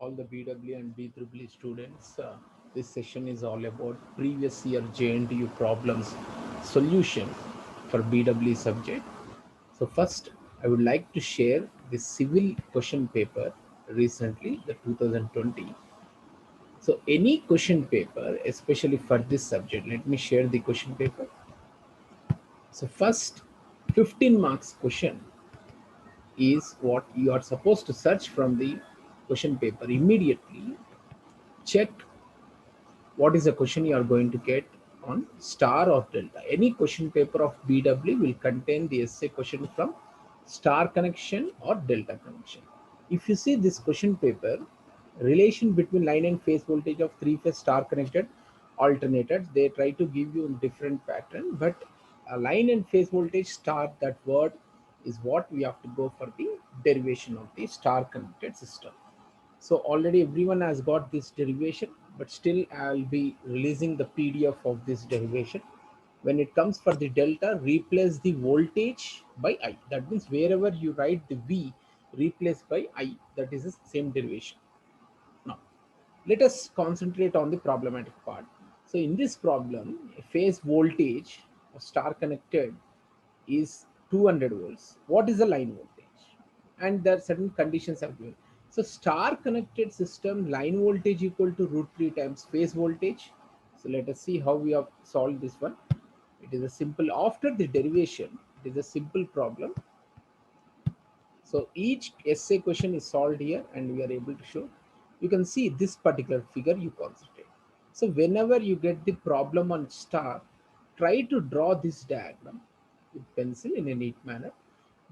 all the BW and BEEE students. This session is all about previous year JNTU problems solution for BW subject. So first, I would like to share the civil question paper recently, the 2020. So any question paper, especially for this subject, let me share the question paper. So first, 15 marks question is what you are supposed to search from the question paper immediately. Check what is the question you are going to get on star or delta. Any question paper of BW will contain the essay question from star connection or delta connection. If you see this question paper, relation between line and phase voltage of three-phase star connected alternators, they try to give you a different pattern, but a line and phase voltage star, that word is what we have to go for the derivation of the star connected system. So already everyone has got this derivation, but still I'll be releasing the PDF of this derivation. When it comes for the delta, replace the voltage by I. That means wherever you write the V, replace by I. That is the same derivation. Now, let us concentrate on the problematic part. So in this problem, phase voltage of star connected is 200 volts. What is the line voltage? And there are certain conditions are given. So star connected system line voltage equal to root 3 times phase voltage. So let us see how we have solved this one. It is a simple, after the derivation, it is a simple problem. So each essay question is solved here and we are able to show. You can see this particular figure, you concentrate. So whenever you get the problem on star, try to draw this diagram with pencil in a neat manner.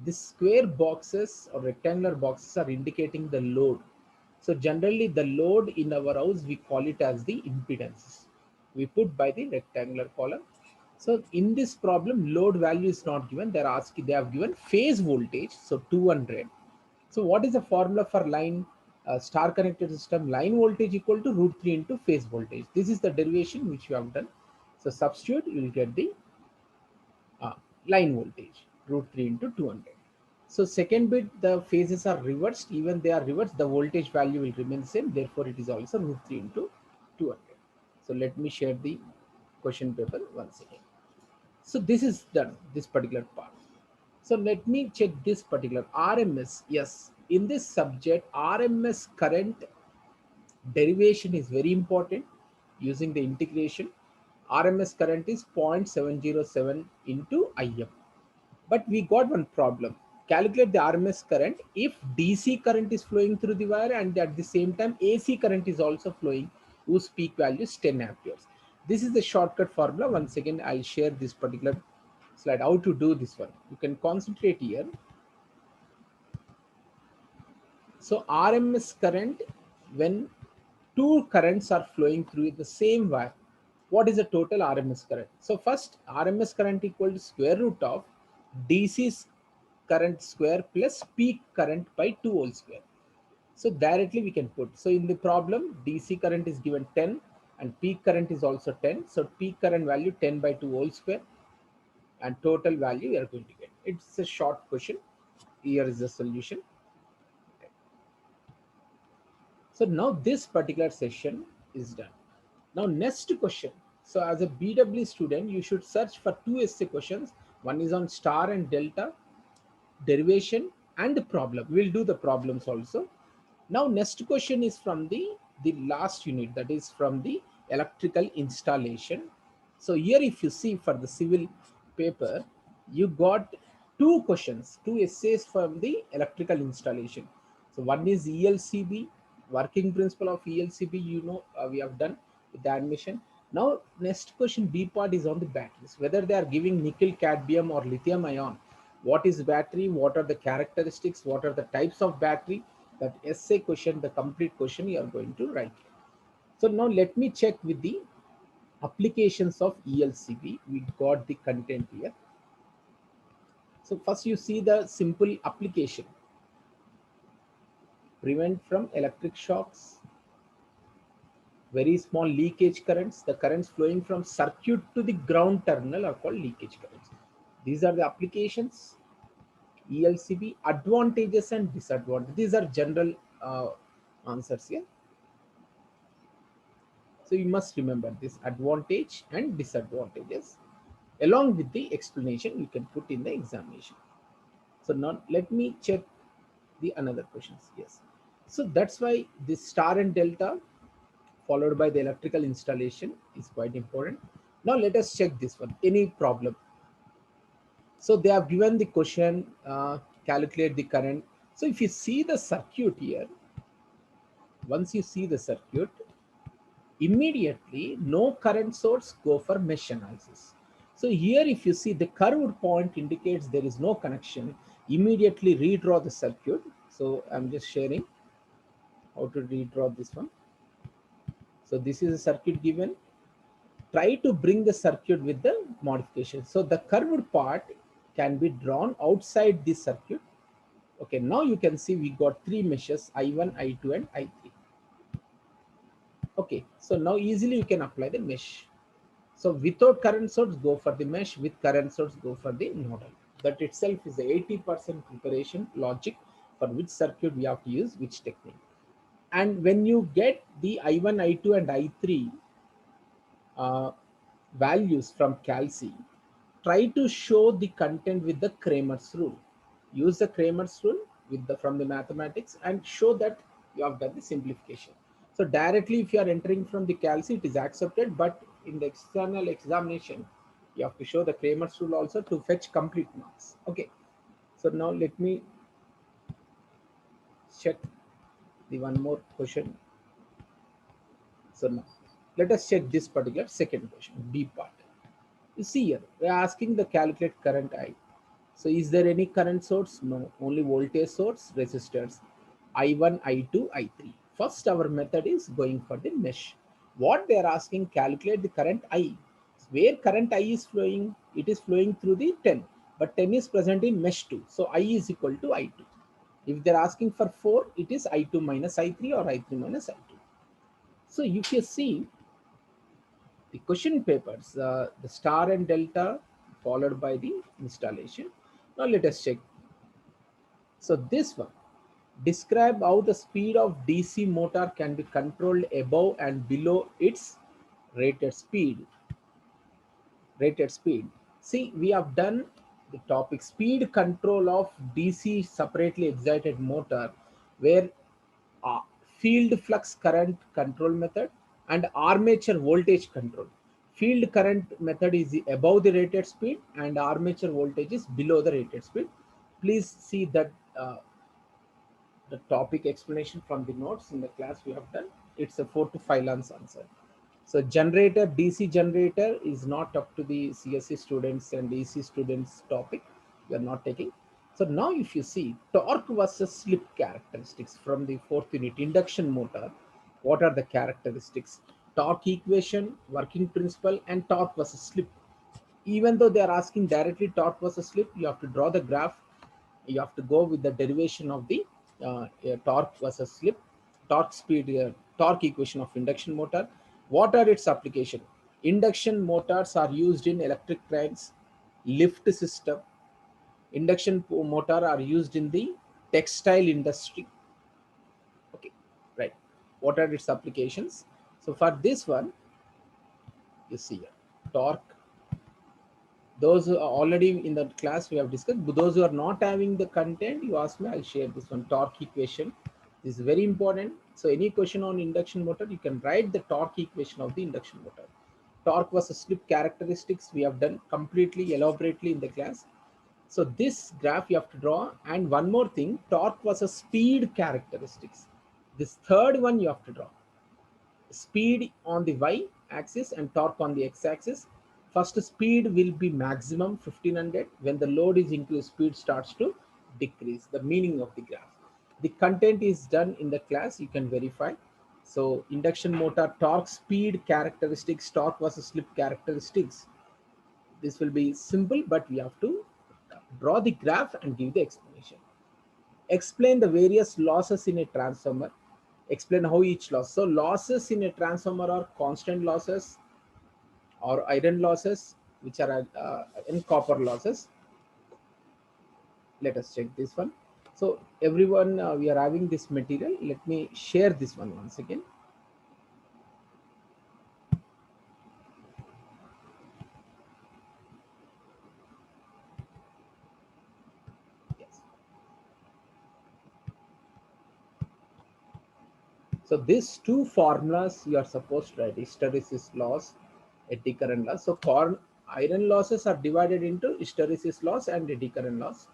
These square boxes or rectangular boxes are indicating the load. So generally the load in our house, we call it as the impedances. We put by the rectangular column. So in this problem, load value is not given. They're asking, they have given phase voltage, so 200. So what is the formula for line star connected system? Line voltage equal to root 3 into phase voltage. This is the derivation which you have done. So substitute, you will get the uh, line voltage root 3 into 200. So second bit, the phases are reversed. Even they are reversed, the voltage value will remain same. Therefore, it is also root 3 into 200. So let me share the question paper once again. So this is done, this particular part. So let me check this particular RMS. Yes, in this subject, RMS current derivation is very important using the integration. RMS current is 0.707 into IM. But we got one problem. Calculate the RMS current if DC current is flowing through the wire and at the same time AC current is also flowing, whose peak value is 10 amperes. This is the shortcut formula. Once again, I'll share this particular slide, how to do this one. You can concentrate here. So RMS current, when two currents are flowing through the same wire, what is the total RMS current? So first, RMS current equal to square root of DC current square plus peak current by 2 whole square. So directly we can put. So in the problem, DC current is given 10 and peak current is also 10. So peak current value 10 by 2 whole square and total value we are going to get. It's a short question. Here is the solution. So now this particular session is done. Now next question. So as a BW student, you should search for two essay questions. One is on star and delta, derivation and the problem. We'll do the problems also. Now next question is from the last unit, that is from the electrical installation. So here if you see for the civil paper, you got two questions, two essays from the electrical installation. So one is ELCB, working principle of ELCB, we have done with the animation. Now next question B part is on the batteries, whether they are giving nickel, cadmium or lithium ion. What is battery? What are the characteristics? What are the types of battery? That essay question, the complete question you are going to write. So now let me check with the applications of ELCB. We got the content here. So first you see the simple application. Prevent from electric shocks, very small leakage currents. The currents flowing from circuit to the ground terminal are called leakage currents. These are the applications. ELCB advantages and disadvantages. These are general answers here. So you must remember this advantage and disadvantages along with the explanation you can put in the examination. So now let me check the another questions. Yes. So that's why this star and delta followed by the electrical installation is quite important. Now let us check this one. Any problem? So they have given the question, calculate the current. So if you see the circuit here, once you see the circuit, immediately no current source, go for mesh analysis. So here if you see the curved point indicates there is no connection, immediately redraw the circuit. So I'm just sharing how to redraw this one. So this is a circuit given. Try to bring the circuit with the modification. So the curved part can be drawn outside this circuit. Okay, now you can see we got three meshes, I1, I2 and I3. Okay, so now easily you can apply the mesh. So without current source, go for the mesh. With current source, go for the nodal. That itself is the 80% preparation logic for which circuit we have to use which technique. And when you get the I1, I2 and I3 values from calci, try to show the content with the Cramer's rule. Use the Cramer's rule with the from the mathematics and show that you have done the simplification. So directly if you are entering from the calci, it is accepted, but in the external examination, you have to show the Cramer's rule also to fetch complete marks. Okay. So now let me check the one more question. So now let us check this particular second question, B part. You see here, we are asking the calculate current I. So is there any current source? No, only voltage source, resistors, I1, I2, I3. First, our method is going for the mesh. What they are asking, calculate the current I. Where current I is flowing, it is flowing through the 10, but 10 is present in mesh 2. So I is equal to I2. If they're asking for 4, it is I2 minus I3 or I3 minus I2. So if you see, the question papers, the star and delta followed by the installation. Now let us check. So this one, describe how the speed of DC motor can be controlled above and below its rated speed. Rated speed. See, we have done the topic speed control of DC separately excited motor, where uh, field flux current control method and armature voltage control. Field current method is above the rated speed and armature voltage is below the rated speed. Please see that the topic explanation from the notes in the class we have done. It's a 4 to 5 lines answer. So generator, DC generator is not up to the CSE students and DC students topic. We are not taking. So now if you see torque versus slip characteristics from the fourth unit, induction motor, what are the characteristics? Torque equation, working principle, and torque versus slip. Even though they are asking directly torque versus slip, you have to draw the graph. You have to go with the derivation of the torque versus slip, torque speed, torque equation of induction motor. What are its application? Induction motors are used in electric trains, lift system. Induction motor are used in the textile industry. Okay, right. What are its applications? So for this one, you see here, torque. Those who are already in the class we have discussed, but those who are not having the content, you ask me, I'll share this one. Torque equation is very important. So any question on induction motor, you can write the torque equation of the induction motor. Torque versus slip characteristics we have done completely elaborately in the class. So this graph you have to draw. And one more thing, torque versus speed characteristics. This third one you have to draw. Speed on the y axis and torque on the x axis. First, speed will be maximum 1500. When the load is increased, speed starts to decrease. The meaning of the graph. The content is done in the class, you can verify. So induction motor torque speed characteristics, torque versus slip characteristics. This will be simple, but we have to draw the graph and give the explanation. Explain the various losses in a transformer. Explain how each loss. So losses in a transformer are constant losses or iron losses, which are in copper losses. Let us check this one. So everyone, we are having this material. Let me share this one once again. Yes. So these two formulas you are supposed to write: hysteresis loss, eddy current loss. So iron losses are divided into hysteresis loss and eddy current loss.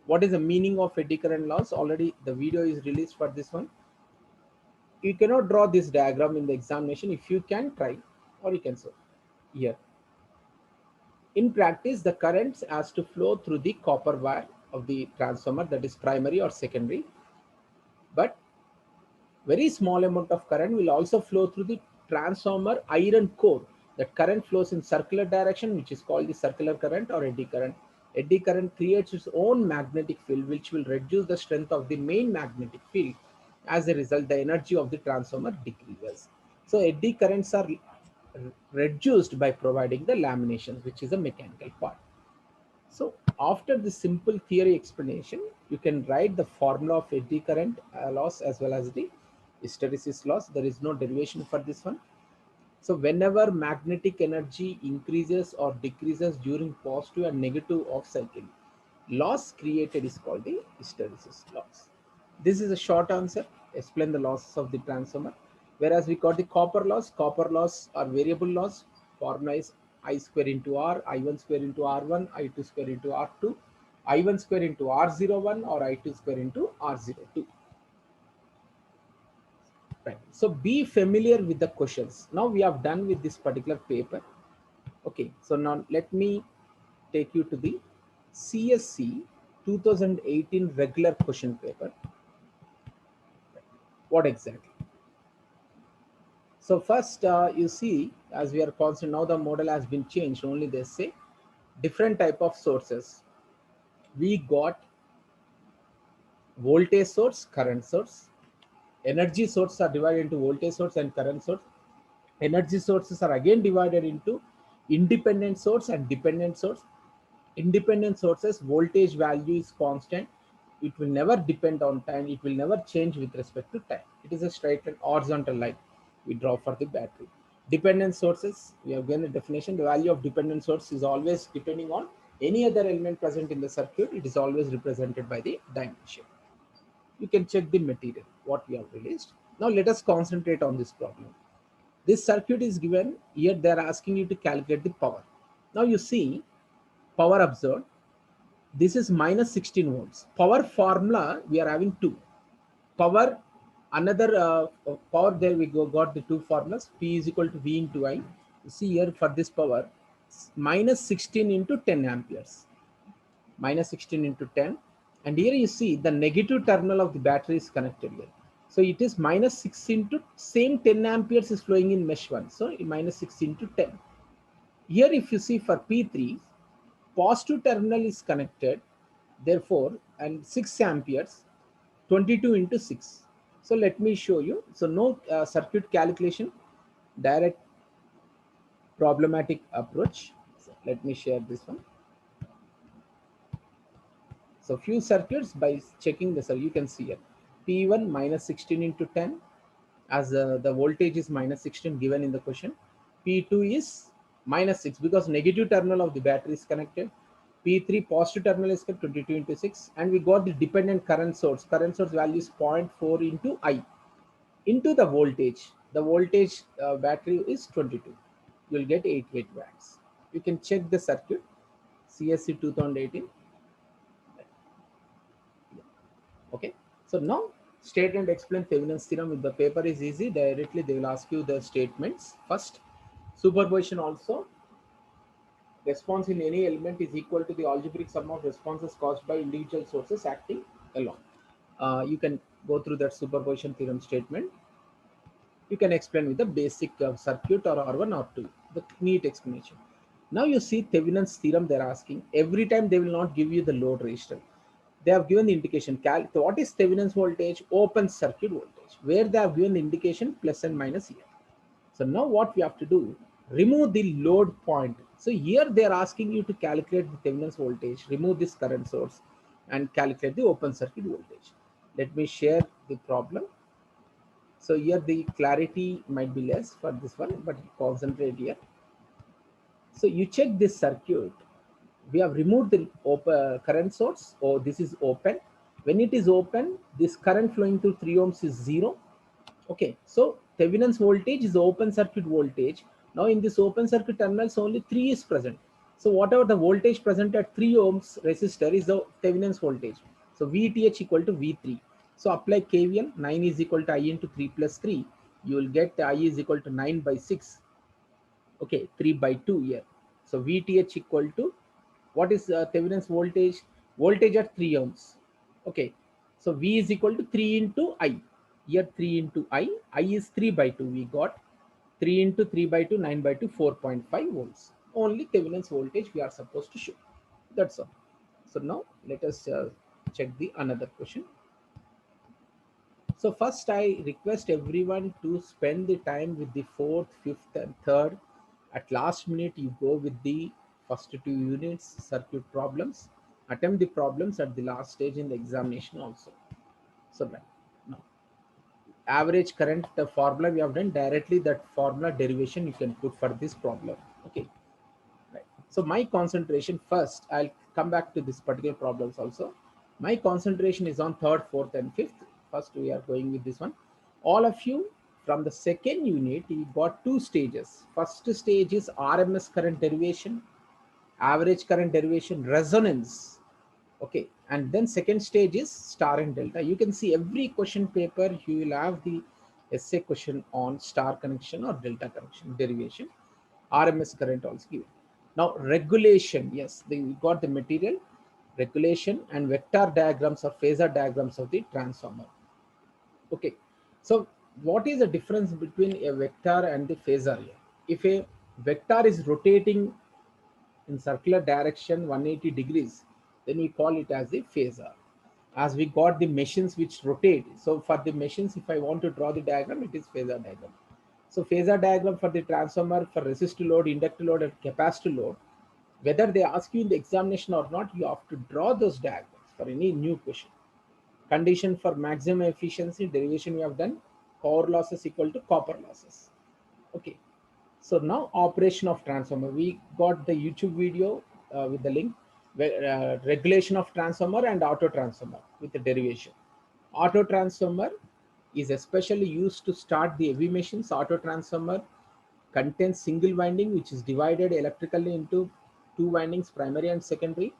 What is the meaning of eddy current loss? Already the video is released for this one. You cannot draw this diagram in the examination. If you can, try, or you can solve here. In practice, the currents has to flow through the copper wire of the transformer, that is primary or secondary, but very small amount of current will also flow through the transformer iron core. That current flows in circular direction, which is called the circular current or eddy current. Eddy current creates its own magnetic field, which will reduce the strength of the main magnetic field. As a result, the energy of the transformer decreases. So eddy currents are reduced by providing the laminations, which is a mechanical part. So after the simple theory explanation, you can write the formula of eddy current loss as well as the hysteresis loss. There is no derivation for this one. So whenever magnetic energy increases or decreases during positive and negative off cycle, loss created is called the hysteresis loss. This is a short answer. Explain the losses of the transformer. Whereas we got the copper loss or variable loss. Formula is I square into R, I1 square into R1, I2 square into R2, I1 square into R01 or I2 square into R02. Right. So be familiar with the questions. Now we have done with this particular paper. Okay. So now let me take you to the CSC 2018 regular question paper. What exactly? So first, you see, as we are constant, now the model has been changed. Only they say different type of sources. We got voltage source, current source. Energy sources are divided into voltage source and current source. Energy sources are again divided into independent source and dependent source. Independent sources, voltage value is constant. It will never depend on time. It will never change with respect to time. It is a straight and horizontal line we draw for the battery. Dependent sources, we have given a definition. The value of dependent source is always depending on any other element present in the circuit. It is always represented by the dimension. You can check the material, what we have released. Now let us concentrate on this problem. This circuit is given, here they are asking you to calculate the power. Now you see, power absorbed, this is minus 16 volts. Power formula, we are having two. Power, another power, there we go, got the two formulas. P is equal to V into I. You see here for this power, minus 16 into 10 amperes. Minus 16 into 10. And here you see the negative terminal of the battery is connected here. So it is minus 6 into same 10 amperes is flowing in mesh 1. So minus 6 into 10. Here if you see for P3, positive terminal is connected, therefore, and 6 amperes, 22 into 6. So let me show you. So no circuit calculation, direct problematic approach. So let me share this one. So few circuits by checking the circuit, you can see it. P1 minus 16 into 10, as the voltage is minus 16 given in the question. P2 is minus 6 because negative terminal of the battery is connected. P3 positive terminal is 22 into 6, and we got the dependent current source. Current source value is 0.4 into I into the voltage. The voltage battery is 22. You will get 88 watts. You can check the circuit, CSC 2018. Okay. So now state and explain Thevenin's theorem. If the paper is easy, directly they will ask you the statements. First, superposition also. Response in any element is equal to the algebraic sum of responses caused by individual sources acting alone. You can go through that superposition theorem statement. You can explain with the basic circuit or R1 or 2, the neat explanation. Now you see Thevenin's theorem they're asking. Every time they will not give you the load resistor. They have given the indication. What is Thevenin's voltage? Open circuit voltage. Where they have given the indication plus and minus here. So now what we have to do, remove the load point. So here they are asking you to calculate the Thevenin's voltage, remove this current source, and calculate the open circuit voltage. Let me share the problem. So here the clarity might be less for this one, but concentrate here. So you check this circuit. We have removed the current source. Oh, this is open. When it is open, this current flowing through 3 ohms is 0. Okay, so Thevenin's voltage is the open circuit voltage. Now in this open circuit terminals, only 3 is present. So whatever the voltage present at 3 ohms resistor is the Thevenin's voltage. So VTH equal to V3. So apply KVL. 9 is equal to I into 3 plus 3. You will get I is equal to 9 by 6. Okay, 3 by 2 here. So VTH equal to, what is Thevenin's voltage? Voltage at 3 ohms. Okay, so V is equal to 3 into I. Here 3 into I is 3 by 2. We got 3 into 3 by 2, 9 by 2, 4.5 volts. Only Thevenin's voltage we are supposed to show. That's all. So now let us check the another question. So first I request everyone to spend the time with the fourth, fifth and third. At last minute you go with the first 2 units circuit problems. Attempt the problems at the last stage in the examination also. So now average current formula we have done, directly that formula derivation you can put for this problem. Okay. Right. So my concentration first, I'll come back to this particular problems also. My concentration is on third, fourth, and fifth. First, we are going with this one. All of you from the second unit, you got 2 stages. First stage is RMS current derivation, average current derivation, resonance. Okay, and then second stage is star and delta. You can see every question paper you will have the essay question on star connection or delta connection derivation. RMS current also given. Now regulation, yes, we got the material, regulation and vector diagrams or phasor diagrams of the transformer. Okay, so what is the difference between a vector and the phasor here? If a vector is rotating in circular direction 180 degrees, then we call it as the phasor. As we got the machines which rotate, so for the machines, if I want to draw the diagram, it is phasor diagram. So phasor diagram for the transformer, for resistor load, inductor load and capacitor load, whether they ask you in the examination or not, you have to draw those diagrams for any new question. Condition for maximum efficiency derivation we have done, core losses equal to copper losses. Okay, so now operation of transformer, we got the YouTube video with the link, regulation of transformer and auto transformer with the derivation. Auto transformer is especially used to start the heavy machines. Auto transformer contains single winding which is divided electrically into 2 windings, primary and secondary.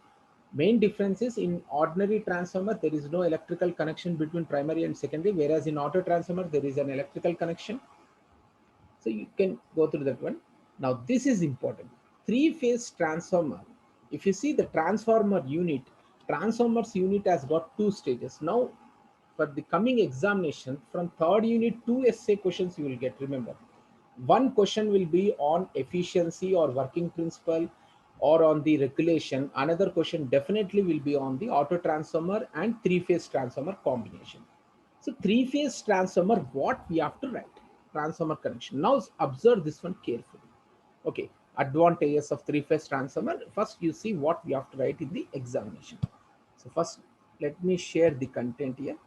Main difference is in ordinary transformer there is no electrical connection between primary and secondary, whereas in auto transformer there is an electrical connection. So you can go through that one. Now this is important. 3-phase transformer. If you see the transformers unit has got 2 stages. Now for the coming examination, from third unit 2 essay questions you will get, remember. One question will be on efficiency or working principle or on the regulation. Another question definitely will be on the auto transformer and 3-phase transformer combination. So 3-phase transformer, what we have to write? Transformer connection. Now observe this one carefully. Okay, advantages of 3-phase transformer. First you see what we have to write in the examination. So first let me share the content here.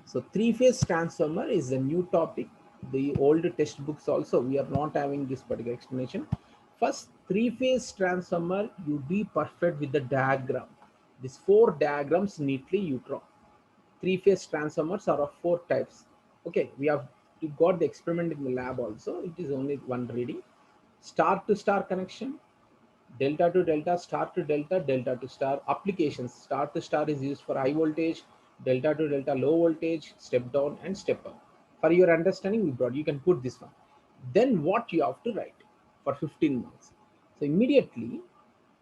So 3-phase transformer is a new topic. The old textbooks also, we are not having this particular explanation. First, 3-phase transformer, you be perfect with the diagram. These 4 diagrams neatly you draw. 3-phase transformers are of 4 types. Okay, you got the experiment in the lab also. It is only one reading. Star to star connection, delta to delta, star to delta, delta to star. Applications, star to star is used for high voltage, delta to delta low voltage, step down and step up. For your understanding, we brought, you can put this one. Then what you have to write for 15 marks. So immediately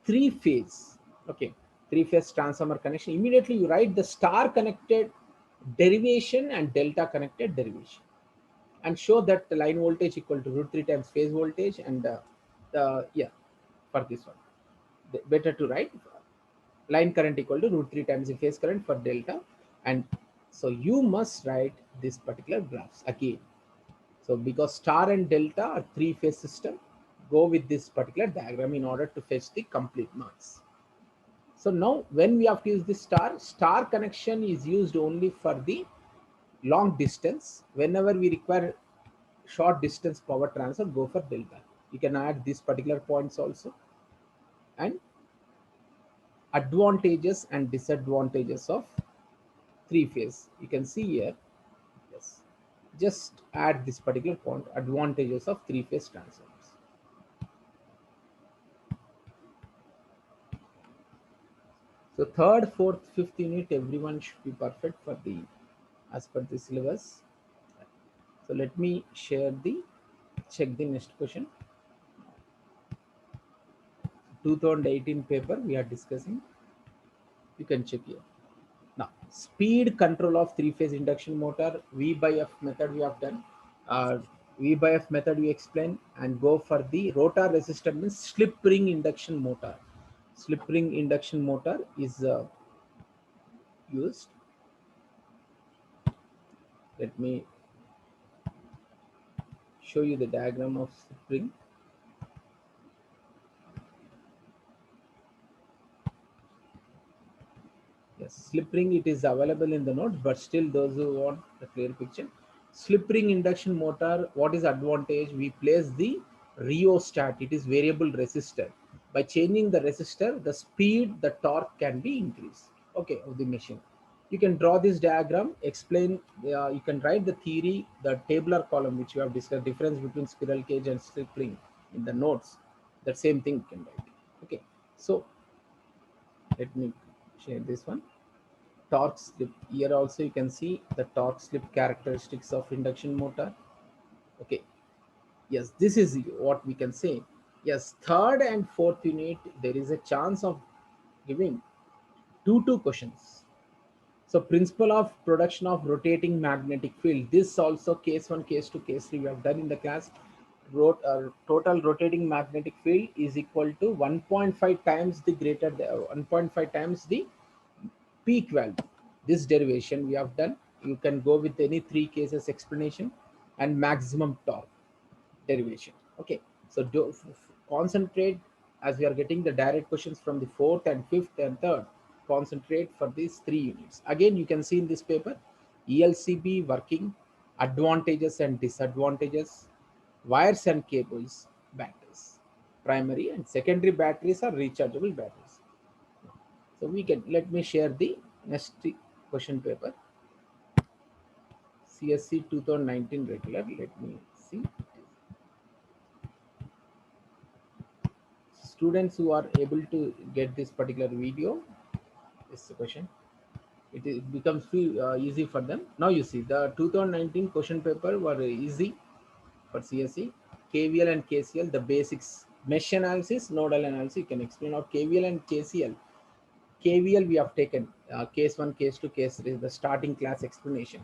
3-phase, okay, 3-phase transformer connection. Immediately you write the star connected derivation and delta connected derivation, and show that the line voltage equal to root 3 times phase voltage, and yeah, for this one better to write line current equal to root 3 times the phase current for delta. And so you must write this particular graphs again. So because star and delta are 3-phase system, go with this particular diagram in order to fetch the complete marks. So now when we have to use this star connection is used only for the long distance. Whenever we require short distance power transfer, go for delta. You can add these particular points also. And advantages and disadvantages of three phase. You can see here, yes, just add this particular point, advantages of three phase transformers. So third, fourth, fifth unit, everyone should be perfect for the as per the syllabus. So let me share the check the next question. 2018 paper we are discussing. You can check here. Now, speed control of three-phase induction motor, V by F method we have done. Uh, V by F method we explain and go for the rotor resistor means slip ring induction motor. Slip ring induction motor is used. Let me show you the diagram of slip ring. Yes, slip ring it is available in the notes, but still those who want the clear picture. Slip ring induction motor, what is advantage? We place the rheostat, it is variable resistor. By changing the resistor, the speed, the torque can be increased, okay, of the machine. You can draw this diagram, explain, you can write the theory, the tabular column which you have discussed, difference between spiral cage and slip ring in the notes. That same thing you can write. Okay, so let me share this one. Torque slip, here also you can see the torque slip characteristics of induction motor. Okay, yes, this is what we can say. Yes, third and fourth unit there is a chance of giving two questions. So principle of production of rotating magnetic field, this also case 1, case 2, case 3 we have done in the class. Total rotating magnetic field is equal to 1.5 times the 1.5 times the peak value. This derivation we have done. You can go with any three cases explanation and maximum torque derivation. Okay, so concentrate as we are getting the direct questions from the fourth and fifth and third. Concentrate for these three units. Again, you can see in this paper ELCB working, advantages and disadvantages, wires and cables, batteries. Primary and secondary batteries are rechargeable batteries. So we can, let me share the next question paper. CSC 2019 regular. Let me see. Students who are able to get this particular video, this is the question. It becomes easy for them. Now you see the 2019 question paper were easy for CSC. KVL and KCL, the basics, mesh analysis, nodal analysis. You can explain out KVL and KCL. KVL we have taken case 1, case 2, case 3, the starting class explanation.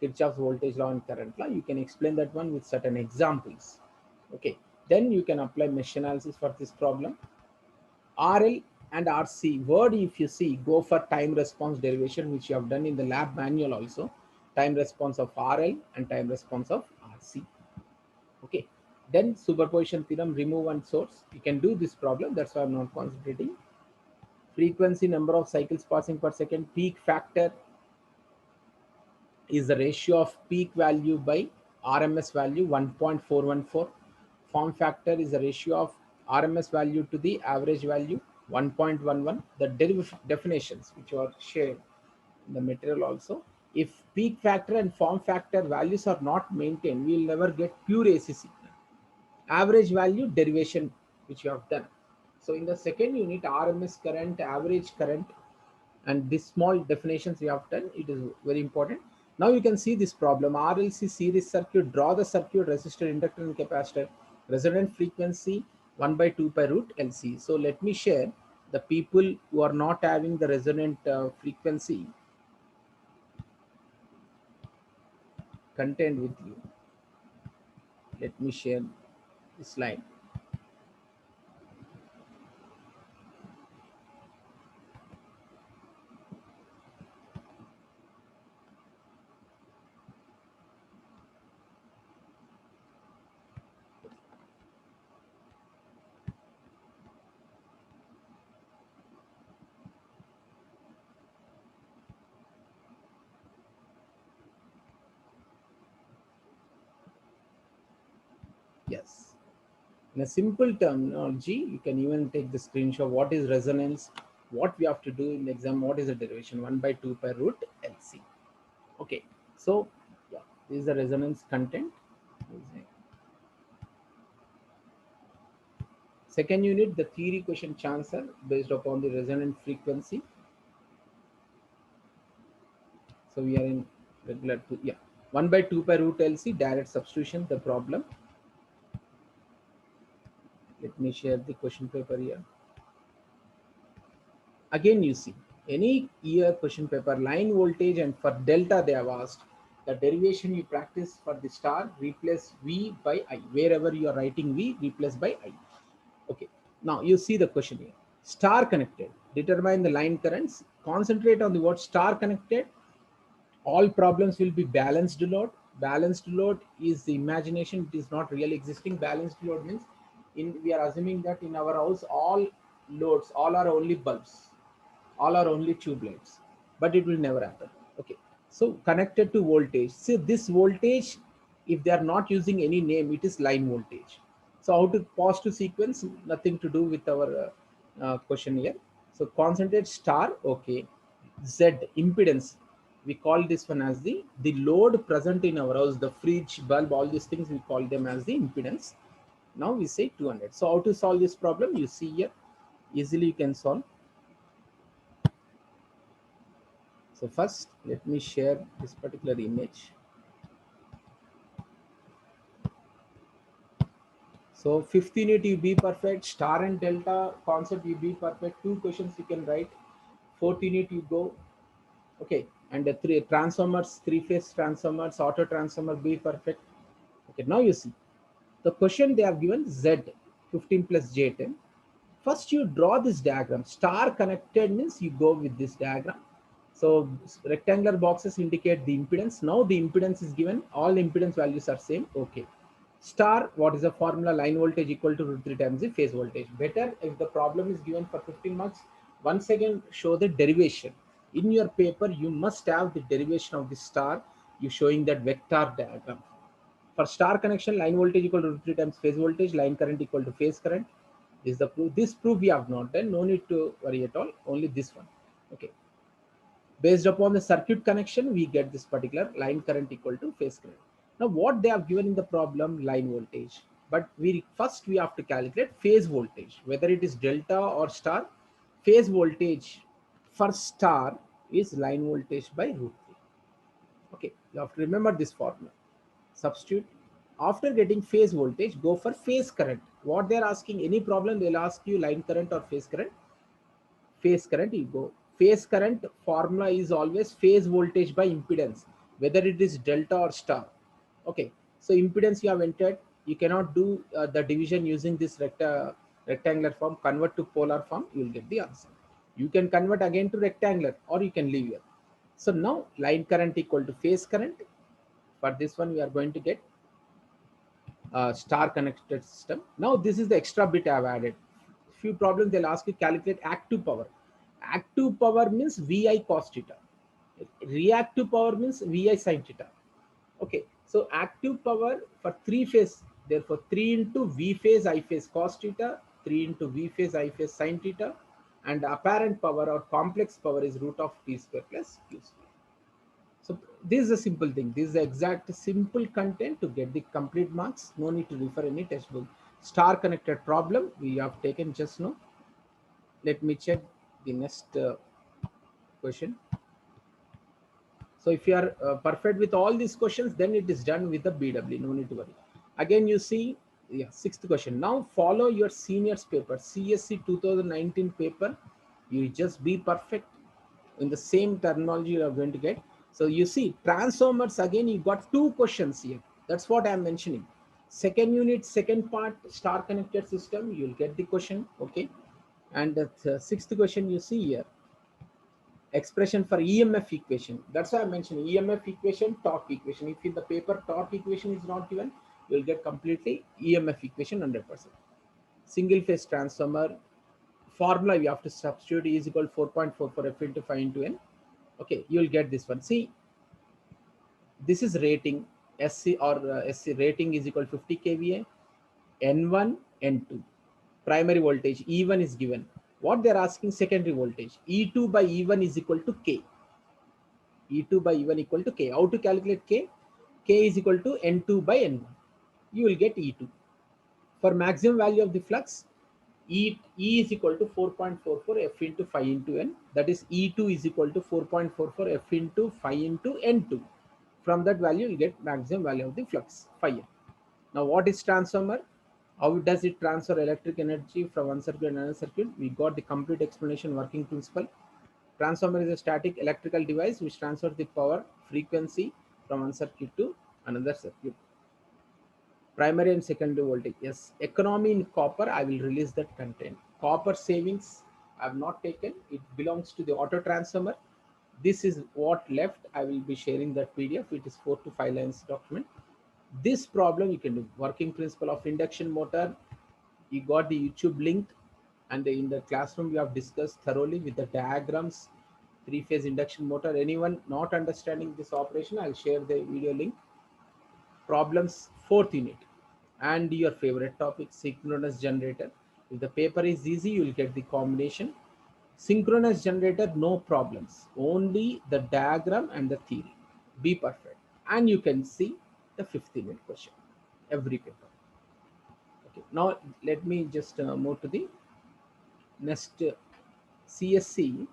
Kirchhoff's voltage law and current law. You can explain that one with certain examples. Okay, then you can apply mesh analysis for this problem. RL and RC word, if you see, go for time response derivation, which you have done in the lab manual also. Time response of RL and time response of RC. Okay, then superposition theorem, remove one source. You can do this problem. That's why I'm not concentrating. Frequency, number of cycles passing per second. Peak factor is the ratio of peak value by RMS value 1.414. Form factor is the ratio of RMS value to the average value 1.11. The definitions which are shared in the material also. If peak factor and form factor values are not maintained, we will never get pure AC signal. Average value derivation which you have done. So in the second unit, RMS current, average current, and this small definitions we have done, it is very important. Now you can see this problem. RLC series circuit, draw the circuit, resistor, inductor and capacitor, resonant frequency 1 by 2 pi root LC. So let me share the people who are not having the resonant frequency content with you. Let me share this slide. In a simple terminology, you can even take the screenshot. What is resonance? What we have to do in the exam? What is the derivation? 1 by 2 pi root LC. Okay. So yeah, this is the resonance content. Second unit, the theory question answer based upon the resonant frequency. So we are in regular two, yeah. 1 by 2 pi root LC, direct substitution, the problem. Let me share the question paper here. Again, you see, any year question paper, line voltage and for delta they have asked, the derivation you practice for the star, replace V by I. Wherever you are writing V, replace by I. Okay, now you see the question here. Star connected, determine the line currents, concentrate on the word star connected. All problems will be balanced load. Balanced load is the imagination, it is not really existing. Balanced load means we are assuming that in our house all loads, all are only bulbs, all are only tube lights, but it will never happen. Okay, so connected to voltage. See this voltage, if they are not using any name, it is line voltage. So how to pause to sequence? Nothing to do with our question here. So concentrate star. Okay, Z impedance. We call this one as the load present in our house, the fridge, bulb, all these things we call them as the impedance. Now we say 200. So how to solve this problem? You see here, easily you can solve. So first, let me share this particular image. So 15 unit you be perfect, star and delta concept you be perfect. Two questions you can write. 14 unit you go. Okay, and the three transformers, three-phase transformers, auto transformer be perfect. Okay, now you see the question they have given Z 15 plus J10. First you draw this diagram. Star connected means you go with this diagram. So rectangular boxes indicate the impedance. Now the impedance is given. All impedance values are same. Okay. Star, what is the formula? Line voltage equal to root 3 times the phase voltage. Better if the problem is given for 15 marks, once again show the derivation. In your paper, you must have the derivation of the star. You showing that vector diagram. For star connection, line voltage equal to root 3 times phase voltage, line current equal to phase current. This is the proof. This proof we have not done. No need to worry at all. Only this one. Okay. Based upon the circuit connection, we get this particular line current equal to phase current. Now, what they have given in the problem, line voltage. But first we have to calculate phase voltage, whether it is delta or star. Phase voltage for star is line voltage by root 3. Okay, you have to remember this formula. Substitute. After getting phase voltage, go for phase current. What they are asking, any problem, they'll ask you line current or phase current. Phase current, you go. Phase current formula is always phase voltage by impedance, whether it is delta or star. Okay, so impedance you have entered. You cannot do the division using this rectangular form. Convert to polar form, you will get the answer. You can convert again to rectangular, or you can leave here. So now line current equal to phase current. For this one, we are going to get star connected system. Now this is the extra bit I have added. Few problems they'll ask you calculate active power. Active power means VI cos theta. Reactive power means VI sin theta. Okay, so active power for three phase, therefore 3 into V phase I phase cos theta, 3 into V phase I phase sin theta, and apparent power or complex power is root of T square plus Q square. So this is a simple thing. This is the exact simple content to get the complete marks. No need to refer any textbook. Star connected problem we have taken just now. Let me check the next question. So if you are perfect with all these questions, then it is done with the BW. No need to worry. Again, you see, yeah, sixth question. Now follow your seniors paper, CSC 2019 paper. You just be perfect in the same terminology you are going to get. So you see transformers, again you got two questions here. That's what I am mentioning. Second unit, second part, star connected system, you'll get the question. Okay, and the sixth question you see here, expression for EMF equation. That's why I mentioned EMF equation, torque equation. If in the paper torque equation is not given, you'll get completely EMF equation 100%. Single phase transformer formula you have to substitute E is equal to 4.44 F into 5 into N. Okay, you'll get this one. See, this is rating SC or SC rating is equal to 50 kVA. N1 N2. Primary voltage E1 is given. What they are asking, secondary voltage E2 by E1 is equal to K. E2 by E1 equal to K. How to calculate K? K is equal to N2 by N1. You will get E2. For maximum value of the flux, E is equal to 4.44 F into phi into N. That is E2 is equal to 4.44 F into phi into N2. From that value, you get maximum value of the flux, phi N. Now, what is transformer? How does it transfer electric energy from one circuit to another circuit? We got the complete explanation, working principle. Transformer is a static electrical device which transfers the power frequency from one circuit to another circuit. Primary and secondary voltage. Yes, economy in copper, I will release that content. Copper savings, I have not taken. It belongs to the auto transformer. This is what left. I will be sharing that PDF. It is 4 to 5 lines document. This problem you can do. Working principle of induction motor. You got the YouTube link, and in the classroom we have discussed thoroughly with the diagrams. Three-phase induction motor. Anyone not understanding this operation, I'll share the video link. Problems, fourth unit, and your favorite topic, synchronous generator. If the paper is easy, you will get the combination. Synchronous generator, no problems, only the diagram and the theory. Be perfect, and you can see the fifth unit question every paper. Okay, now let me just move to the next, CSC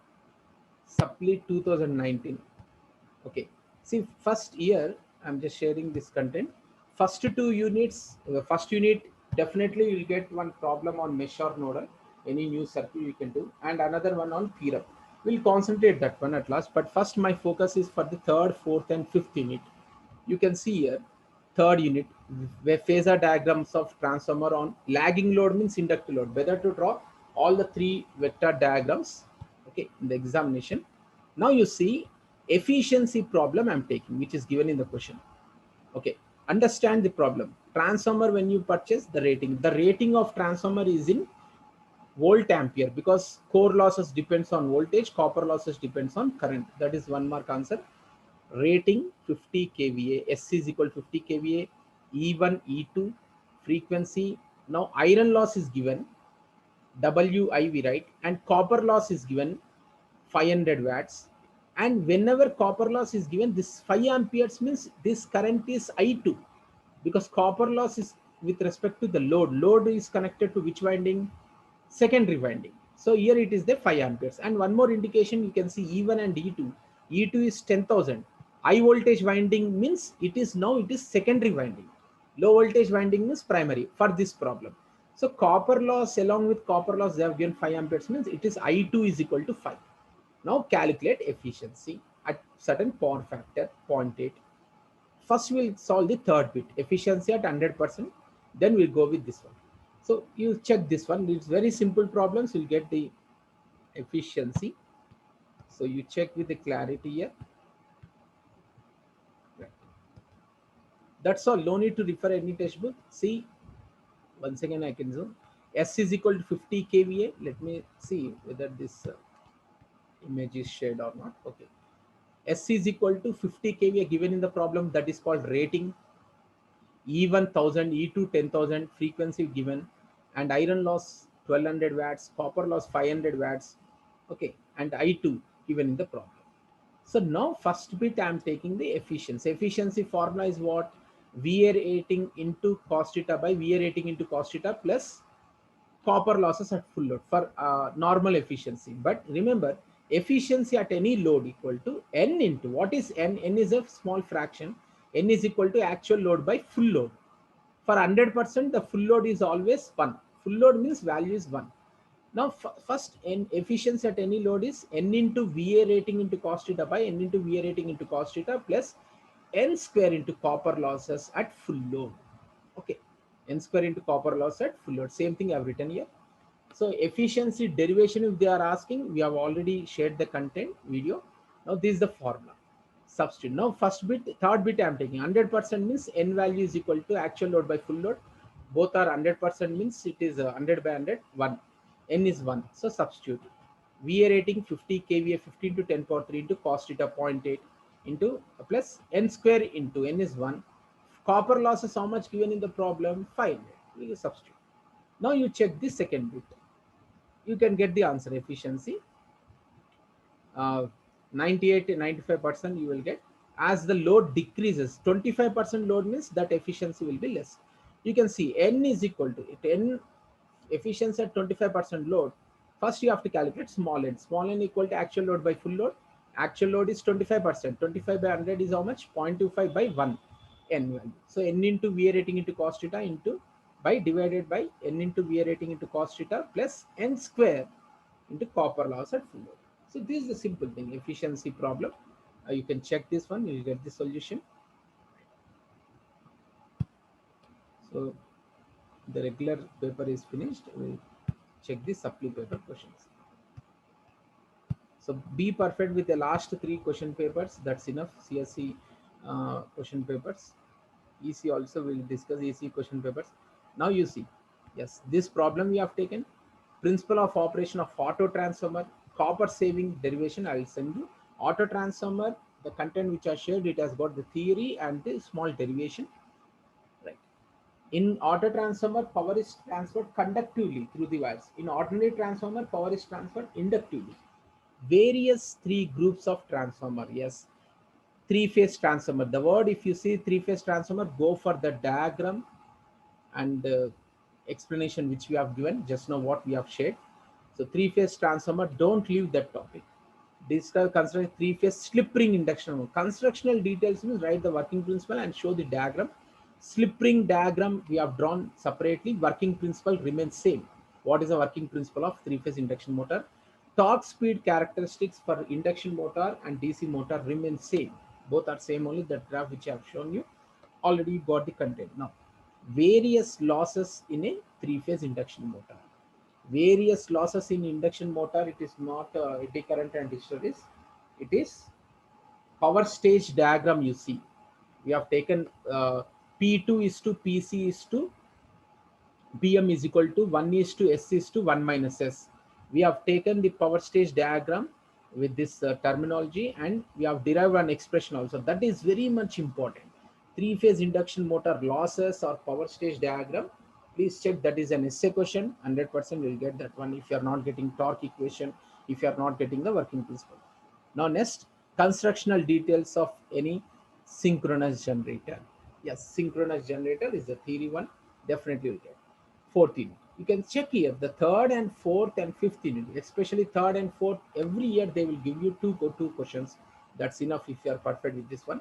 Supply 2019. Okay, see, first year I'm just sharing this content. First two units, the first unit definitely you'll get one problem on mesh or nodal, any new circuit you can do, and another one on theorem. We'll concentrate that one at last, but first my focus is for the third, fourth, and fifth unit. You can see here, third unit, where phasor diagrams of transformer on lagging load means inductor load. Better to draw all the three vector diagrams, okay, in the examination. Now you see efficiency problem I'm taking, which is given in the question. Okay, understand the problem. Transformer, when you purchase, the rating of transformer is in volt ampere, because core losses depends on voltage, copper losses depends on current. That is one mark answer. Rating 50 kVA, S is equal to 50 kVA, E1, E2, frequency. Now iron loss is given, WI we write, and copper loss is given 500 watts. And whenever copper loss is given, this 5 amperes means this current is I2, because copper loss is with respect to the load. Load is connected to which winding? Secondary winding. So here it is the 5 amperes. And one more indication, you can see E1 and E2. E2 is 10,000. High voltage winding means it is secondary winding. Low voltage winding means primary for this problem. So copper loss, along with copper loss, they have given 5 amperes means it is I2 is equal to 5. Now calculate efficiency at certain power factor 0.8. First we'll solve the third bit, efficiency at 100%. Then we'll go with this one. So you check this one. It's very simple problems. You'll get the efficiency. So you check with the clarity here. Right. That's all. No need to refer any textbook. See, once again I can zoom. S is equal to 50 kVA. Let me see whether this image is shared or not. Okay. S is equal to 50 kVA given in the problem. That is called rating. E1 1000, E2 10,000, frequency given, and iron loss 1200 watts, copper loss 500 watts. Okay, and I2 given in the problem. So now first bit I am taking the efficiency. Efficiency formula is what? VA rating into cos theta by VA rating into cos theta plus copper losses at full load for normal efficiency. But remember, efficiency at any load equal to N into, what is N? N is a small fraction. N is equal to actual load by full load. For 100%, the full load is always 1. Full load means value is 1. Now, first, N efficiency at any load is N into VA rating into cos theta by N into VA rating into cos theta plus N square into copper losses at full load. Okay, N square into copper loss at full load. Same thing I have written here. So efficiency derivation, if they are asking, we have already shared the content video. Now this is the formula. Substitute. Now first bit, third bit I am taking. 100% means N value is equal to actual load by full load. Both are 100% means it is 100 by 100, 1. N is 1. So substitute. VA rating 50 kVA 15 to 10 power 3 into cos theta 0.8 into plus N square into N is 1. Copper loss is how much given in the problem? 500. We substitute. Now you check the second bit. You can get the answer efficiency. 98 to 95% you will get. As the load decreases, 25% load means that efficiency will be less. You can see n is equal to it. N efficiency at 25% load. First you have to calculate small n. Small n equal to actual load by full load. Actual load is 25%. 25 by 100 is how much? 0.25 by 1 n value. So n into VA rating into cos theta into by divided by n into VA rating into cos theta plus n square into copper loss at full load. So this is the simple thing, efficiency problem. You can check this one, you will get the solution. So the regular paper is finished. We'll check the supply paper questions. So be perfect with the last 3 question papers. That's enough. CSC question papers. EC also will discuss EC question papers. Now you see, yes, this problem we have taken. Principle of operation of auto transformer, copper saving derivation. I will send you. Auto transformer, the content which I shared, it has got the theory and the small derivation. Right. In auto transformer, power is transferred conductively through the wires. In ordinary transformer, power is transferred inductively. Various 3 groups of transformer. Yes, 3-phase transformer. The word, if you see 3-phase transformer, go for the diagram and explanation which we have given just now, what we have shared. So 3-phase transformer, don't leave that topic. Discuss consider 3-phase slip ring induction. Constructional details means write the working principle and show the diagram. Slip ring diagram we have drawn separately. Working principle remains same. What is the working principle of 3-phase induction motor? Torque speed characteristics for induction motor and DC motor remain same. Both are same only. That graph which I have shown you already got the content. Now various losses in a 3-phase induction motor. Various losses in induction motor, it is not eddy current and hysteresis. It is power stage diagram. You see, we have taken P2 is to PC is to PM is equal to 1 is to S is to 1 minus S. We have taken the power stage diagram with this terminology, and we have derived an expression also. That is very much important. 3-phase induction motor losses or power stage diagram. Please check, that is an essay question. 100% you will get that one if you are not getting torque equation, if you are not getting the working principle. Now next, constructional details of any synchronous generator. Yes, synchronous generator is the theory one. Definitely will get. Fourth unit. You can check here the third and fourth and fifth unit, especially third and fourth. Every year they will give you two questions. That's enough if you are perfect with this one.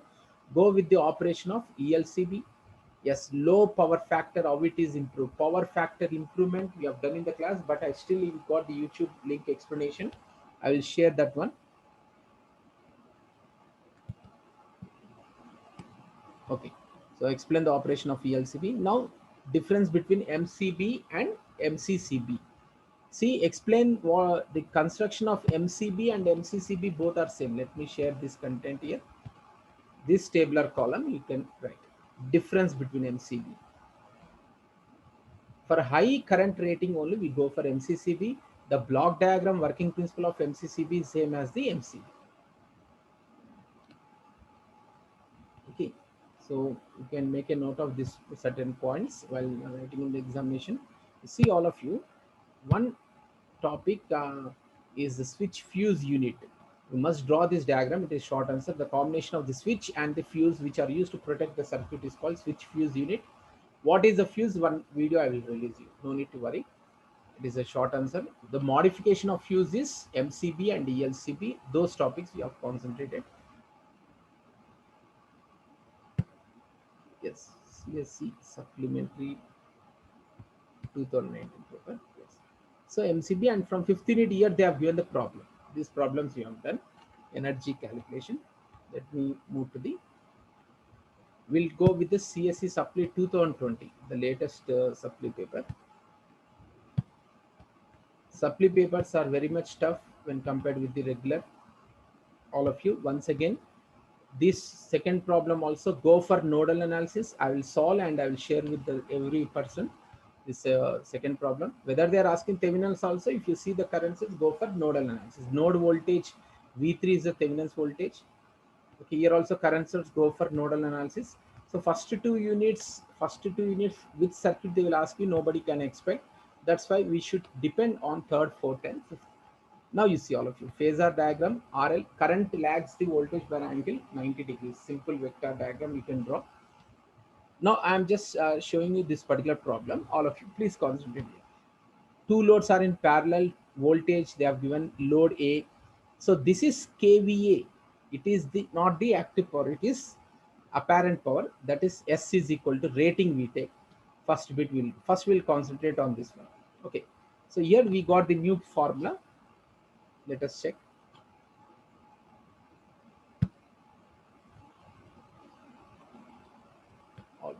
Go with the operation of ELCB. Yes, low power factor, how it is improved. Power factor improvement we have done in the class, but I still got the YouTube link explanation. I will share that one. Okay, so explain the operation of ELCB. Now, difference between MCB and MCCB. See, explain what the construction of MCB and MCCB, both are same. Let me share this content here. This tabular column, you can write difference between MCB. For high current rating only, we go for MCCB. The block diagram working principle of MCCB is same as the MCB. Okay, so you can make a note of this certain points while writing in the examination. See, all of you, one topic is the switch fuse unit. You must draw this diagram. It is short answer. The combination of the switch and the fuse which are used to protect the circuit is called switch fuse unit. What is the fuse? One video I will release you. No need to worry. It is a short answer. The modification of fuse is MCB and ELCB. Those topics we have concentrated. Yes, CSC supplementary 2019 paper. Yes. So MCB, and from 15th year they have given the problem. These problems we have done. Energy calculation. Let me move to the. We'll go with the CSC supply 2020, the latest supply paper. Supply papers are very much tough when compared with the regular. All of you, once again, this second problem also go for nodal analysis. I will solve and I will share with every person this second problem. Whether they are asking Thevenin's also, if you see the currencies, go for nodal analysis. Node voltage V3 is the Thevenin's voltage. Okay, here also current source, go for nodal analysis. So first two units, which circuit they will ask you, nobody can expect. That's why we should depend on third, fourth, and fifth. Now you see all of you. Phasor diagram, RL, current lags the voltage by an angle 90 degrees. Simple vector diagram you can draw. Now I am just showing you this particular problem. All of you, please concentrate here. Two loads are in parallel, voltage they have given load A. So this is kVA. It is the not the active power, it is apparent power. That is S is equal to rating we take. First we'll concentrate on this one. Okay, so here we got the new formula. Let us check.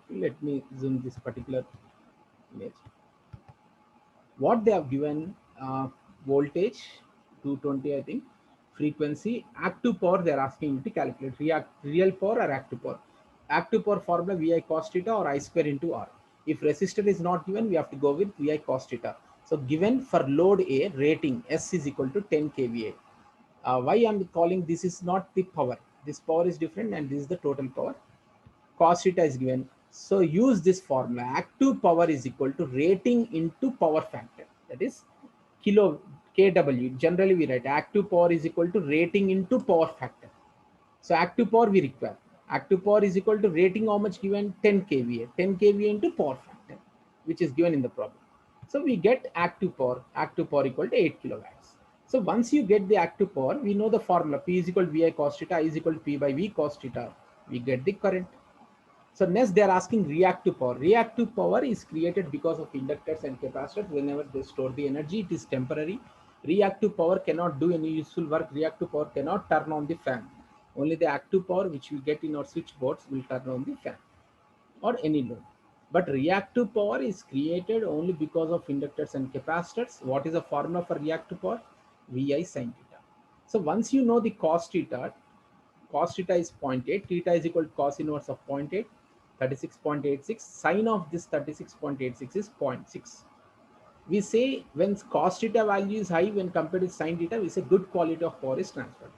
Let me zoom this particular image. What they have given, voltage 220, I think, frequency, active power they are asking you to calculate. Real power or active power. Active power formula vi cos theta or I square into r. If resistor is not given, we have to go with vi cos theta. So given for load A, rating S is equal to 10 kVA. Why I'm calling this is not the power, this power is different and this is the total power. Cos theta is given. So use this formula. Active power is equal to rating into power factor. That is kilo kW. Generally we write active power is equal to rating into power factor. So active power we require. Active power is equal to rating how much given? 10 kVA. 10 kVA into power factor, which is given in the problem. So we get active power. Active power equal to 8 kilowatts. So once you get the active power, we know the formula. P is equal to VI cos theta, I is equal to P by V cos theta. We get the current. So next they are asking reactive power. Reactive power is created because of inductors and capacitors. Whenever they store the energy, it is temporary. Reactive power cannot do any useful work. Reactive power cannot turn on the fan. Only the active power which we get in our switchboards will turn on the fan or any load. But reactive power is created only because of inductors and capacitors. What is the formula for reactive power? Vi sin theta. So once you know the cos theta is 0.8, theta is equal to cos inverse of 0.8, 36.86. Sine of this 36.86 is 0.6. We say when cos theta value is high when compared to sin theta, we say good quality of power is transferred.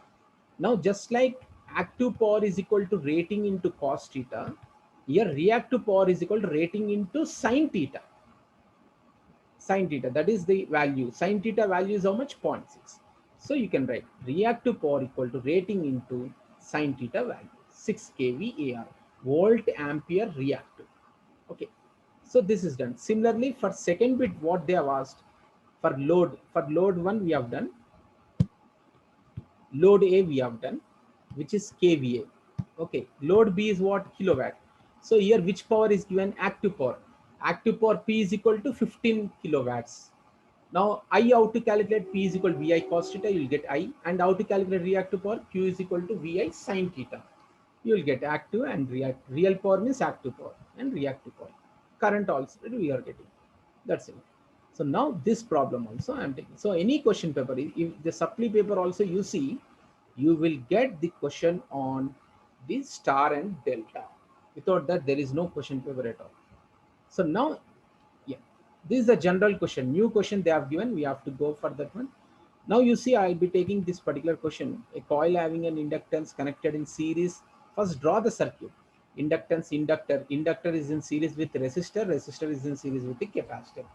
Now just like active power is equal to rating into cos theta, here reactive power is equal to rating into sin theta. Sin theta, that is the value. Sin theta value is how much? 0.6. So you can write reactive power equal to rating into sin theta value, 6 kVAR, volt ampere reactive. Okay, so this is done. Similarly for second bit, what they have asked for load 1 we have done, load A we have done, which is kVA. Okay, load B is what? Kilowatt. So here which power is given? Active power. Active power P is equal to 15 kilowatts. Now I how to calculate? P is equal to VI cos theta, you will get I, and how to calculate reactive power? Q is equal to VI sin theta. You will get active and real power means active power and reactive power. Current also we are getting. That's it. So now this problem also I am taking. So any question paper, if the supply paper also you see, you will get the question on the star and delta. Without that, there is no question paper at all. So now, yeah, this is a general question. New question they have given. We have to go for that one. Now you see, I'll be taking this particular question. A coil having an inductance connected in series. First, draw the circuit. Inductance, inductor. Inductor is in series with resistor. Resistor is in series with the capacitor.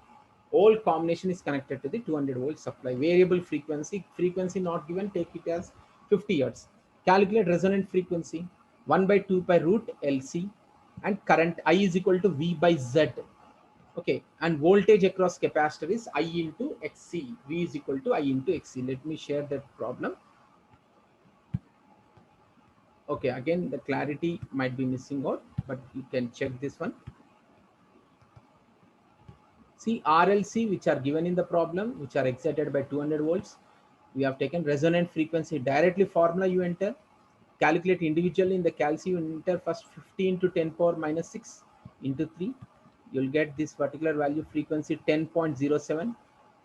All combination is connected to the 200 volt supply. Variable frequency. Frequency not given. Take it as 50 hertz. Calculate resonant frequency. 1 by 2 pi root LC. And current I is equal to V by Z. Okay, and voltage across capacitor is I into XC. V is equal to I into XC. Let me share that problem. Okay, again the clarity might be missing out, but you can check this one. See RLC which are given in the problem, which are excited by 200 volts. We have taken resonant frequency. Directly formula you enter. Calculate individually in the calcium. You enter first 15 to 10 power minus 6 into 3. You'll get this particular value, frequency 10.07.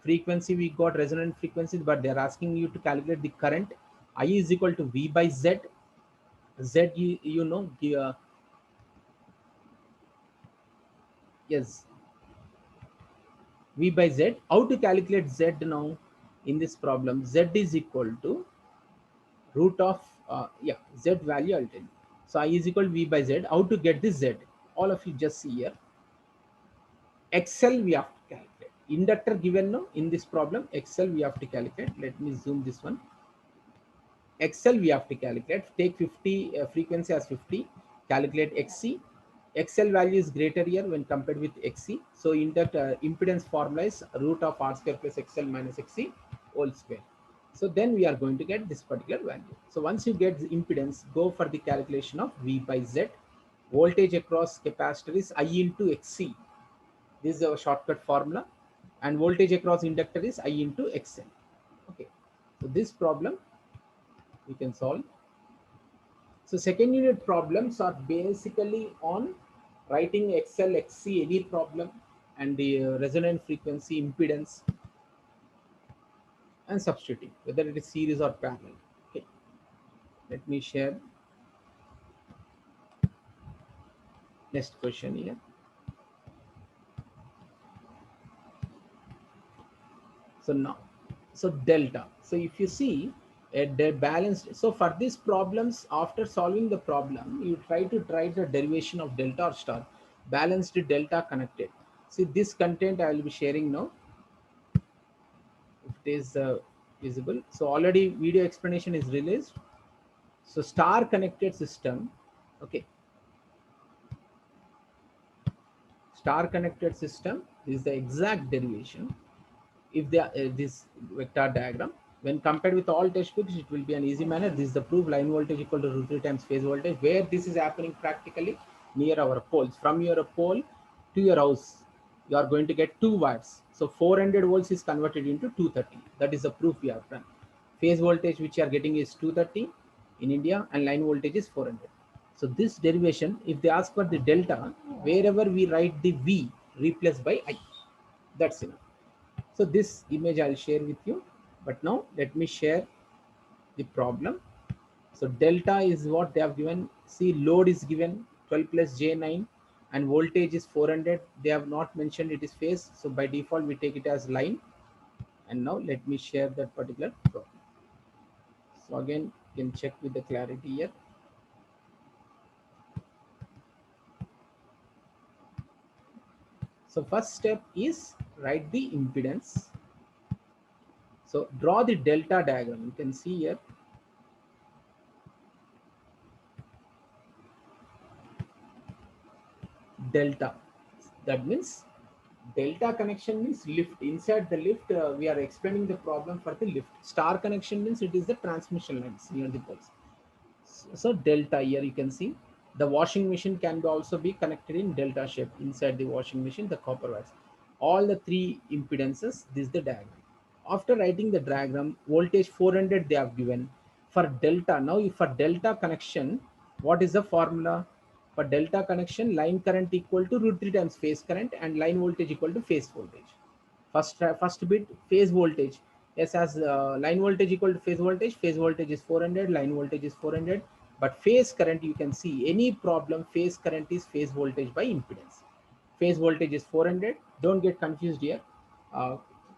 Frequency we got resonant frequency, but they're asking you to calculate the current. I is equal to V by Z. Z you know, yes, V by Z. How to calculate Z now in this problem? Z is equal to root of Z value I'll tell you. So I is equal to V by Z. How to get this Z? All of you just see here. XL we have to calculate. Inductor given no in this problem. XL we have to calculate. Let me zoom this one. XL we have to calculate. Take 50 frequency as 50. Calculate XC. XL value is greater here when compared with XC. So impedance formula is root of R square plus XL minus XC whole square. So then we are going to get this particular value. So once you get the impedance, go for the calculation of V by Z. Voltage across capacitor is I into XC. This is our shortcut formula. And voltage across inductor is I into XL. Okay. So this problem we can solve. So second unit problems are basically on writing XL, XC, any problem, and the resonant frequency, impedance, and substituting, whether it is series or parallel. Okay. Let me share next question here. So now, so delta. So if you see a balanced, so for these problems, after solving the problem, you try to try the derivation of delta or star, balanced delta connected. See this content I will be sharing now. If it is visible. So already video explanation is released. So star connected system, okay. Star connected system is the exact derivation. If they are this vector diagram, when compared with all textbooks, it will be an easy manner. This is the proof: line voltage equal to root 3 times phase voltage. Where this is happening practically near our poles. From your pole to your house, you are going to get 2 wires. So 400 volts is converted into 230. That is the proof we have done. Phase voltage which you are getting is 230 in India, and line voltage is 400. So this derivation, if they ask for the delta, wherever we write the V, replace by I. That's enough. So this image I'll share with you, but now let me share the problem. So delta is what they have given. See, load is given 12 plus J9 and voltage is 400. They have not mentioned it is phase. So by default, we take it as line. And now let me share that particular problem. So again, you can check with the clarity here. So first step is write the impedance. So draw the delta diagram. You can see here. Delta. That means delta connection means lift. Inside the lift, we are explaining the problem for the lift. Star connection means it is the transmission lines near the poles. So delta here you can see the washing machine can also be connected in delta shape. Inside the washing machine, the copper wires. All the 3 impedances, this is the diagram. After writing the diagram, voltage 400 they have given. For delta, now if for delta connection, what is the formula? For delta connection, line current equal to root 3 times phase current and line voltage equal to phase voltage. First bit, phase voltage. Yes, as line voltage equal to phase voltage is 400, line voltage is 400. But phase current, you can see any problem, phase current is phase voltage by impedance. Phase voltage is 400. Don't get confused here.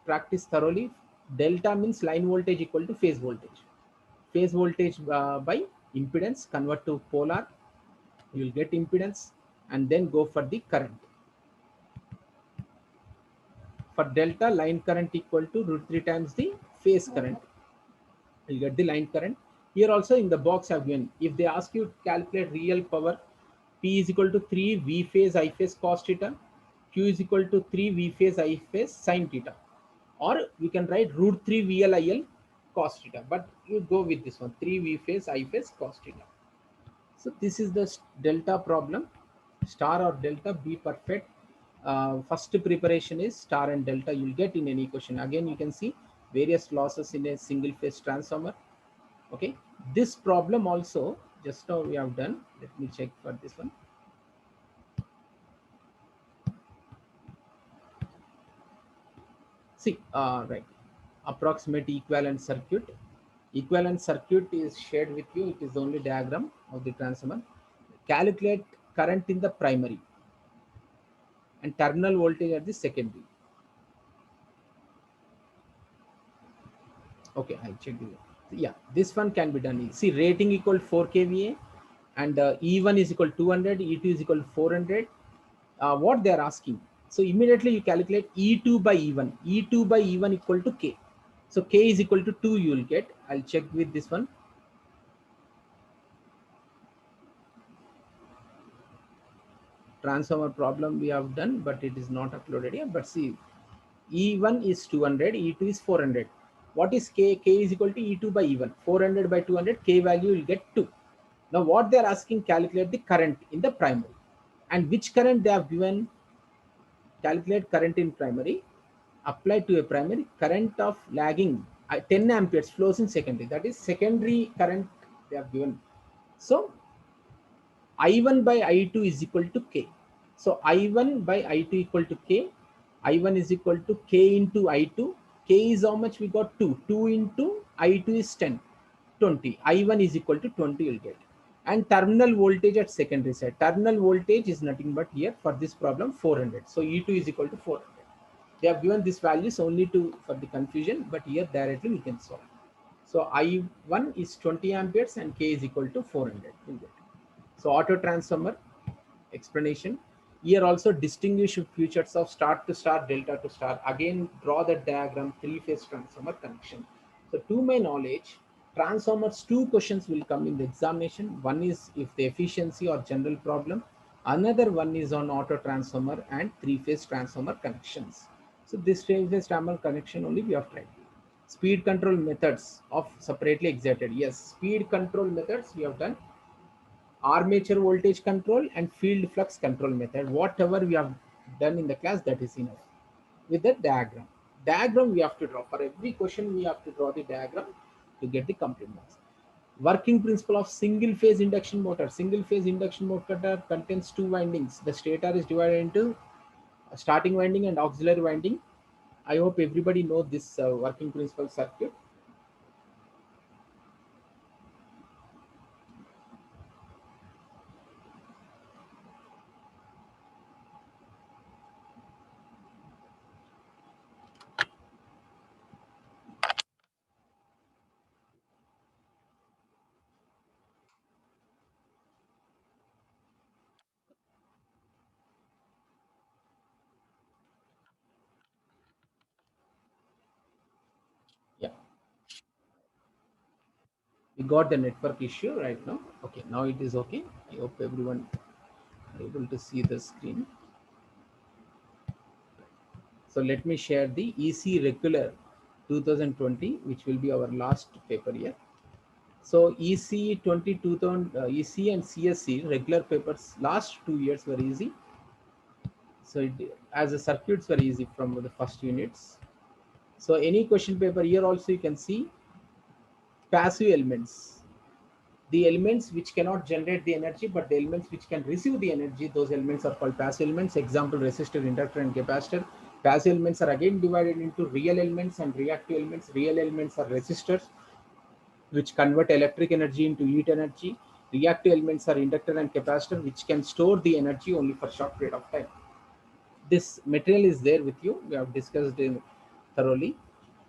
Practice thoroughly. Delta means line voltage equal to phase voltage. Phase voltage by impedance, convert to polar. You will get impedance and then go for the current. For delta, line current equal to root 3 times the phase current. You get the line current. Here also in the box I've given, if they ask you to calculate real power, P is equal to 3 V phase I phase cos theta, Q is equal to 3 V phase I phase sin theta. Or we can write root 3 VL IL cos theta, but you go with this one, 3 V phase I phase cos theta. So this is the delta problem. Star or delta, be perfect. First preparation is star and delta. You'll get in any question. Again, you can see various losses in a single phase transformer. Okay, this problem also just now we have done. Let me check for this one. See, right, approximate equivalent circuit. Equivalent circuit is shared with you. It is only diagram of the transformer. Calculate current in the primary and terminal voltage at the secondary. Okay, I'll check it. Yeah, this one can be done. See, rating equal 4 kVA and E1 is equal 200, E2 is equal 400. What they are asking, So immediately you calculate E2 by E1. E2 by E1 equal to K. So K is equal to 2 you will get. I'll check with this one. Transformer problem we have done, but it is not uploaded here. But see, E1 is 200, E2 is 400. What is K? K is equal to E2 by E1. 400 by 200, K value will get 2. Now what they are asking, calculate the current in the primary. And which current they have given? Calculate current in primary. Apply to a primary current of lagging 10 amperes flows in secondary. That is secondary current they have given. So I1 by I2 is equal to K. So I1 by I2 equal to K. I1 is equal to K into I2. K is how much we got? 2. 2 into I2 is 10. 20. I1 is equal to 20 you'll get. And terminal voltage at secondary side. Terminal voltage is nothing but here for this problem 400. So E2 is equal to 400. They have given these values only to for the confusion, but here directly we can solve. So I1 is 20 amperes and K is equal to 400. We'll get. So auto transformer explanation. Here also distinguish features of star to star, delta to star. Again, draw the diagram, three-phase transformer connection. So to my knowledge, transformers, 2 questions will come in the examination. One is if the efficiency or general problem. Another one is on auto transformer and three-phase transformer connections. So this three-phase transformer connection only we have tried. Speed control methods of separately excited. Yes, speed control methods we have done. Armature voltage control and field flux control method. Whatever we have done in the class, that is enough. With the diagram we have to draw. For every question we have to draw the diagram to get the complete marks. Working principle of single phase induction motor. Single phase induction motor contains 2 windings. The stator is divided into a starting winding and auxiliary winding. I hope everybody knows this working principle circuit. Yeah, we got the network issue right now. Okay, now it is okay. I hope everyone are able to see the screen. So let me share the EC regular 2020, which will be our last paper here. So EC 2000, EC and CSC regular papers last 2 years were easy. So as the circuits were easy from the first units. So any question paper here also you can see passive elements. The elements which cannot generate the energy, but the elements which can receive the energy, those elements are called passive elements. Example, resistor, inductor, and capacitor. Passive elements are again divided into real elements and reactive elements. Real elements are resistors, which convert electric energy into heat energy. Reactive elements are inductor and capacitor, which can store the energy only for short period of time. This material is there with you. We have discussed it thoroughly.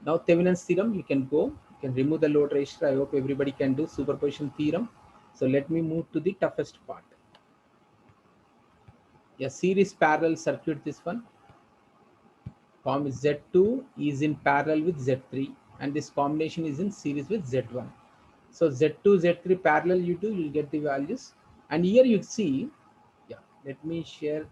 Now Thevenin's theorem, you can go. You can remove the load resistor. I hope everybody can do superposition theorem. So let me move to the toughest part. A series parallel circuit, this one. Z2 is in parallel with Z3 and this combination is in series with Z1. So Z2, Z3 parallel you do, you'll get the values. And here you see, yeah, let me share.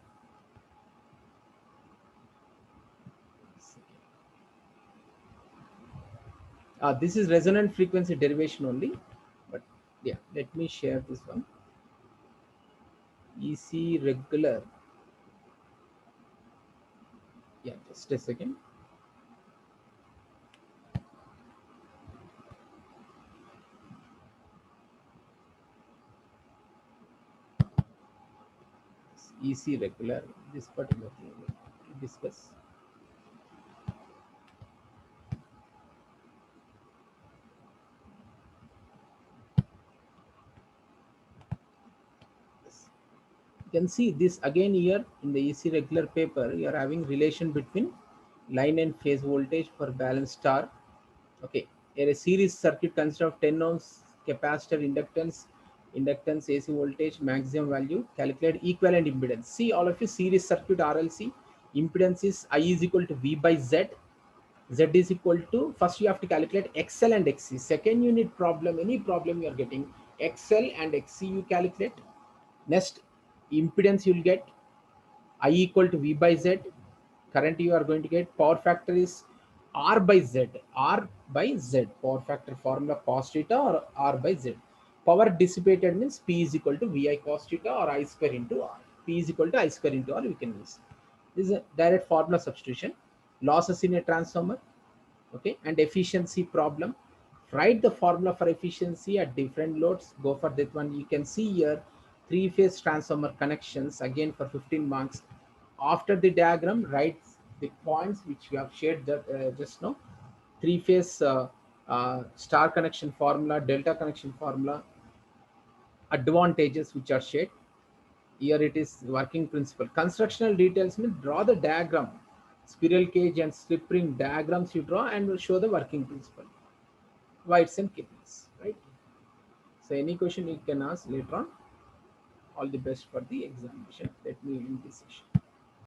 This is resonant frequency derivation only, but yeah, let me share this one. EC regular. Yeah, just a second. EC regular, this particular thing we'll discuss. You can see this again here in the EC regular paper. You are having relation between line and phase voltage for balanced star. Okay, here a series circuit consists of 10 ohms capacitor, inductance, AC voltage, maximum value. Calculate equivalent impedance. See all of you, series circuit RLC. Impedance is I is equal to V by Z. Z is equal to, first you have to calculate XL and XC. Second unit problem, any problem you are getting, XL and XC you calculate. Next, impedance you will get I equal to V by Z. Current you are going to get, power factor is R by Z. R by Z. Power factor formula cos theta or R by Z. Power dissipated means P is equal to VI cos theta or I square into R. P is equal to I square into R, we can use. This is a direct formula substitution. Losses in a transformer, okay, and efficiency problem. Write the formula for efficiency at different loads. Go for that one. You can see here three-phase transformer connections again for 15 marks. After the diagram, write the points which we have shared that, just now. Three-phase star connection formula, delta connection formula, advantages which are shared. Here it is working principle. Constructional details mean draw the diagram. Spiral cage and slip ring diagrams you draw and will show the working principle. Whites and kidneys, right? So any question you can ask later on. All the best for the examination. Let me end this session.